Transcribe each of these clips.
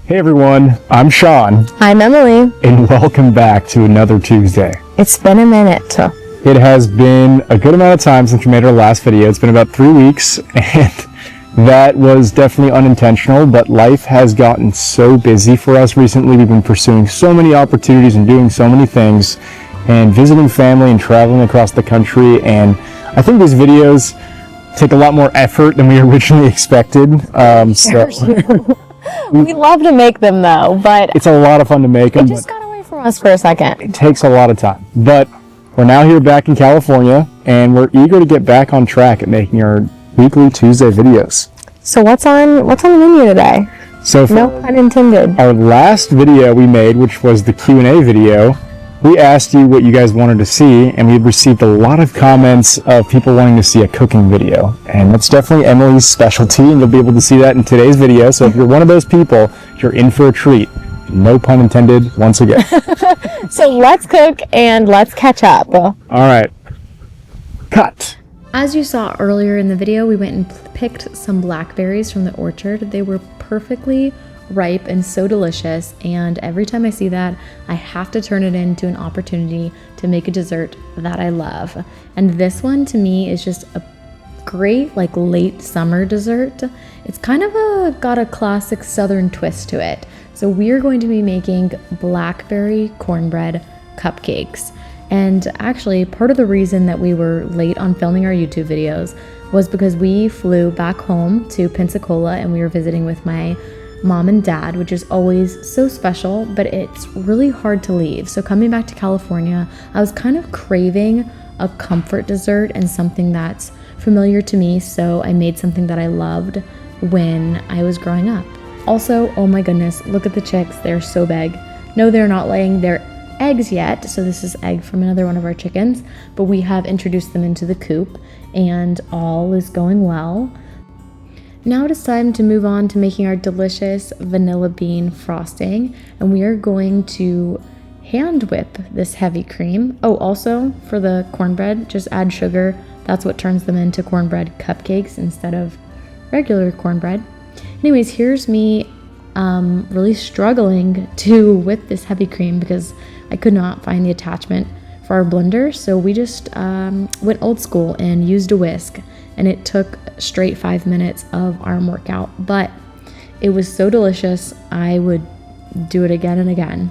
Hey everyone, I'm Sean. I'm Emily. And welcome back to another Tuesday. It's been a minute. It has been a good amount of time since we made our last video. It's been about 3 weeks, and that was definitely unintentional, but life has gotten so busy for us recently. We've been pursuing so many opportunities and doing so many things, and visiting family and traveling across the country, and I think these videos take a lot more effort than we originally expected. We love to make them though, but it's a lot of fun to make them. It just got away from us for a second. It takes a lot of time, but we're now here back in California, and we're eager to get back on track at making our weekly Tuesday videos. So what's on the menu today? So for no pun intended. Our last video we made, which was the Q&A video, we asked you what you guys wanted to see, and we received a lot of comments of people wanting to see a cooking video. And that's definitely Emily's specialty, and you'll be able to see that in today's video. So if you're one of those people, you're in for a treat. No pun intended, once again. So let's cook and let's catch up. All right. Cut. As you saw earlier in the video, we went and picked some blackberries from the orchard. They were perfectly ripe and so delicious, and every time I see that, I have to turn it into an opportunity to make a dessert that I love. And this one to me is just a great late summer dessert. It's kind of got a classic southern twist to it. So we're going to be making blackberry cornbread cupcakes. And actually, part of the reason that we were late on filming our YouTube videos was because we flew back home to Pensacola, and we were visiting with my mom and dad, which is always so special, but it's really hard to leave. So coming back to California, I was kind of craving a comfort dessert and something that's familiar to me, so I made something that I loved when I was growing up. Also, oh my goodness, look at the chicks. They're so big. No, they're not laying their eggs yet, so this is egg from another one of our chickens, but we have introduced them into the coop, and all is going well. Now it is time to move on to making our delicious vanilla bean frosting, and we are going to hand whip this heavy cream. Oh, also for the cornbread, just add sugar. That's what turns them into cornbread cupcakes instead of regular cornbread. Anyways, here's me really struggling to whip this heavy cream because I could not find the attachment for our blender, so we just went old school and used a whisk. And it took straight 5 minutes of arm workout, but it was so delicious, I would do it again and again.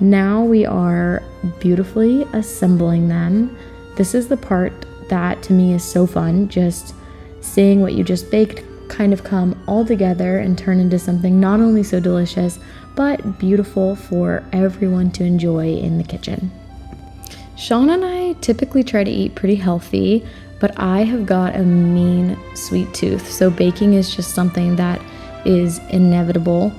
Now we are beautifully assembling them. This is the part that to me is so fun, just seeing what you just baked kind of come all together and turn into something not only so delicious, but beautiful for everyone to enjoy in the kitchen. Sean and I typically try to eat pretty healthy, but I have got a mean sweet tooth, so baking is just something that is inevitable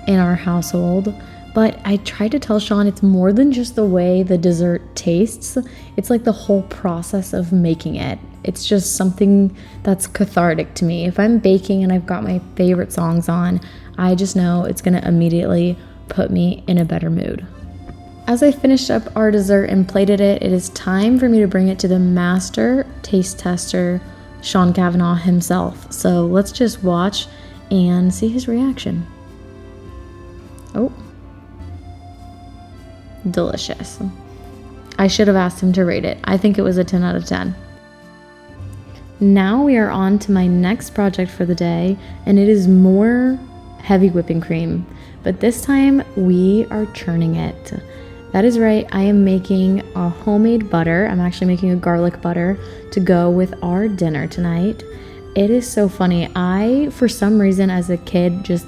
in our household. But I tried to tell Sean it's more than just the way the dessert tastes, it's like the whole process of making it. It's just something that's cathartic to me. If I'm baking and I've got my favorite songs on, I just know it's gonna immediately put me in a better mood. As I finished up our dessert and plated it, it is time for me to bring it to the master taste tester, Sean Cavanaugh himself. So let's just watch and see his reaction. Oh, delicious. I should have asked him to rate it. I think it was a 10 out of 10. Now we are on to my next project for the day, and it is more heavy whipping cream, but this time we are churning it. That is right, I am making a homemade butter. I'm actually making a garlic butter to go with our dinner tonight. It is so funny. I, for some reason as a kid, just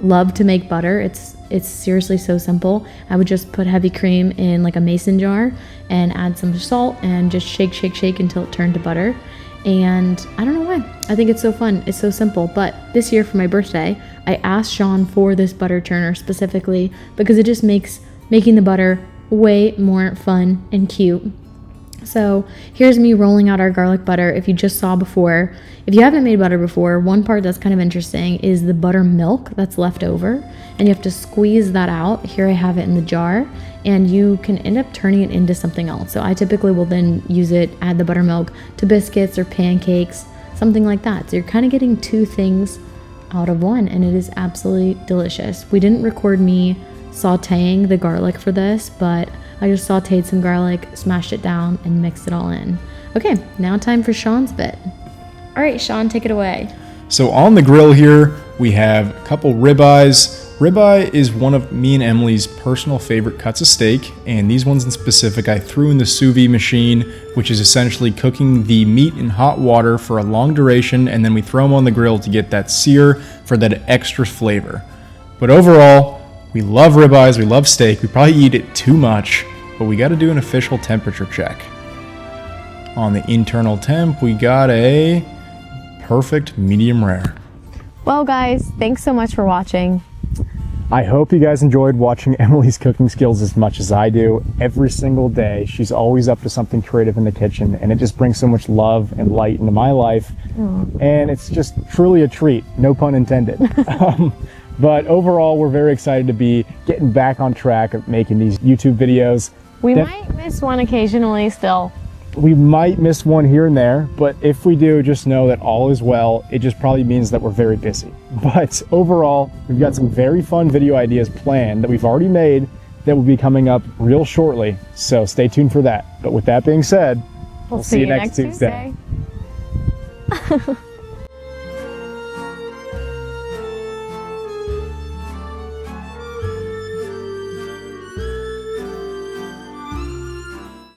loved to make butter. It's seriously so simple. I would just put heavy cream in like a mason jar and add some salt and just shake until it turned to butter. And I don't know why. I think it's so fun. It's so simple. But this year for my birthday, I asked Sean for this butter churner specifically because it just makes making the butter way more fun and cute. So here's me rolling out our garlic butter. If you just saw before, if you haven't made butter before, one part that's kind of interesting is the buttermilk that's left over, and you have to squeeze that out. Here I have it in the jar, and you can end up turning it into something else. So I typically will then use it, add the buttermilk to biscuits or pancakes, something like that. So you're kind of getting two things out of 1, and it is absolutely delicious. We didn't record me sauteing the garlic for this, but I just sauteed some garlic, smashed it down, and mixed it all in. Okay, now time for Sean's bit. All right, Sean, take it away. So on the grill here, we have a couple ribeyes. Ribeye is one of me and Emily's personal favorite cuts of steak, and these ones in specific I threw in the sous vide machine, which is essentially cooking the meat in hot water for a long duration, and then we throw them on the grill to get that sear for that extra flavor. But overall, we love ribeyes, we love steak, we probably eat it too much, but we gotta do an official temperature check. On the internal temp, we got a perfect medium rare. Well, guys, thanks so much for watching. I hope you guys enjoyed watching Emily's cooking skills as much as I do. Every single day, she's always up to something creative in the kitchen, and it just brings so much love and light into my life. And it's just truly a treat, no pun intended. But overall, we're very excited to be getting back on track of making these YouTube videos. We might miss one occasionally still. We might miss one here and there, but if we do, just know that all is well. It just probably means that we're very busy. But overall, we've got some very fun video ideas planned that we've already made that will be coming up real shortly. So stay tuned for that. But with that being said, We'll see you next Tuesday.